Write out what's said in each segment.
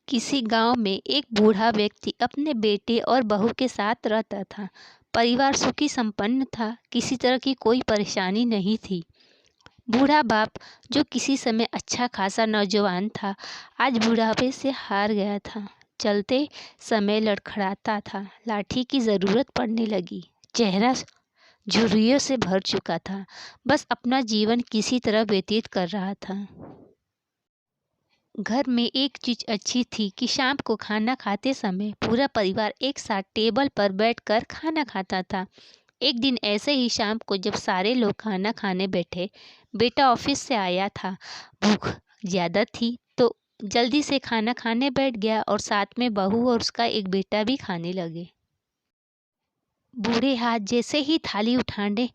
किसी गांव में एक बूढ़ा व्यक्ति अपने बेटे और बहू के साथ रहता था। परिवार सुखी संपन्न था, किसी तरह की कोई परेशानी नहीं थी। बूढ़ा बाप, जो किसी समय अच्छा खासा नौजवान था, आज बुढ़ापे से हार गया था। चलते समय लड़खड़ाता था, लाठी की जरूरत पड़ने लगी। चेहरा झुर्रियों से भर चुका था, बस अपना जीवन किसी तरह व्यतीत कर रहा था। घर में एक चीज अच्छी थी कि शाम को खाना खाते समय पूरा परिवार एक साथ टेबल पर बैठकर खाना खाता था। एक दिन ऐसे ही शाम को जब सारे लोग खाना खाने बैठे, बेटा ऑफिस से आया था। भूख ज़्यादा थी तो जल्दी से खाना खाने बैठ गया और साथ में बहू और उसका एक बेटा भी खाने लगे। बूढ़े हाथ जैसे ही थाली उठाने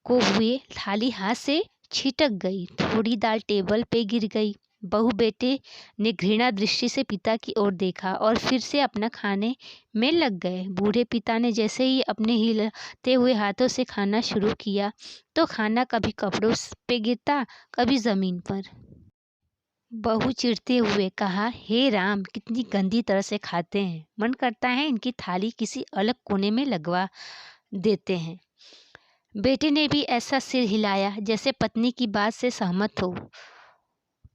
को हुए, थाली हाथ से छिटक गई। थोड़ी दाल टेबल पे गिर गई। बहू बेटे ने घृणा दृष्टि से पिता की ओर देखा और फिर से अपना खाने में लग गए। बूढ़े पिता ने जैसे ही अपने हिलते हुए हाथों से खाना शुरू किया तो खाना कभी कपड़ों पे गिरता, कभी जमीन पर। बहू चिढ़ते हुए कहा, हे राम, कितनी गंदी तरह से खाते हैं। मन करता है इनकी थाली किसी अलग कोने में लगवा देते हैं। बेटे ने भी ऐसा सिर हिलाया जैसे पत्नी की बात से सहमत हो।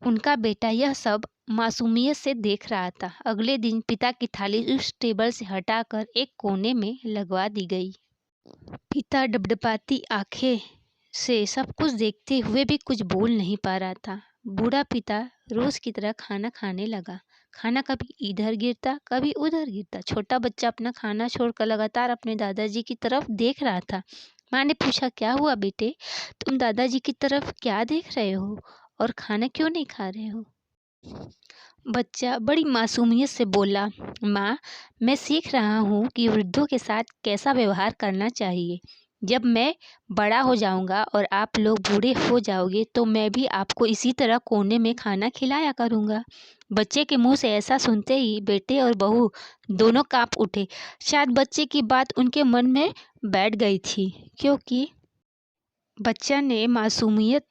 उनका बेटा यह सब मासूमियत से देख रहा था। अगले दिन पिता की थाली उस टेबल से हटाकर एक कोने में लगवा दी गई। पिता डबडबाती आंखें से सब कुछ देखते हुए भी कुछ बोल नहीं पा रहा था। बूढ़ा पिता रोज की तरह खाना खाने लगा। खाना कभी इधर गिरता, कभी उधर गिरता। छोटा बच्चा अपना खाना छोड़कर लगातार अपने दादाजी की तरफ देख रहा था। माँ ने पूछा, क्या हुआ बेटे, तुम दादाजी की तरफ क्या देख रहे हो और खाना क्यों नहीं खा रहे हो? बच्चा बड़ी मासूमियत से बोला, माँ, मैं सीख रहा हूँ कि वृद्धों के साथ कैसा व्यवहार करना चाहिए। जब मैं बड़ा हो जाऊंगा और आप लोग बूढ़े हो जाओगे तो मैं भी आपको इसी तरह कोने में खाना खिलाया करूँगा। बच्चे के मुंह से ऐसा सुनते ही बेटे और बहू दोनों कांप उठे। शायद बच्चे की बात उनके मन में बैठ गई थी, क्योंकि बच्चा ने मासूमियत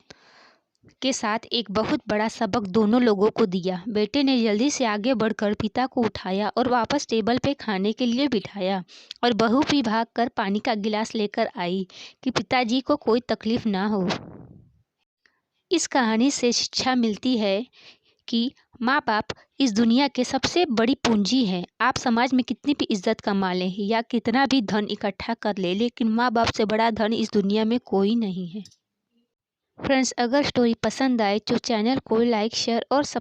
के साथ एक बहुत बड़ा सबक दोनों लोगों को दिया। बेटे ने जल्दी से आगे बढ़कर पिता को उठाया और वापस टेबल पे खाने के लिए बिठाया, और बहू भी भागकर पानी का गिलास लेकर आई कि पिताजी को कोई तकलीफ ना हो। इस कहानी से शिक्षा मिलती है कि माँ बाप इस दुनिया के सबसे बड़ी पूंजी है। आप समाज में कितनी भी इज्जत कमा लें या कितना भी धन इकट्ठा कर ले, लेकिन माँ बाप से बड़ा धन इस दुनिया में कोई नहीं है। फ्रेंड्स, अगर स्टोरी पसंद आए तो चैनल को लाइक, शेयर और सब्सक्राइब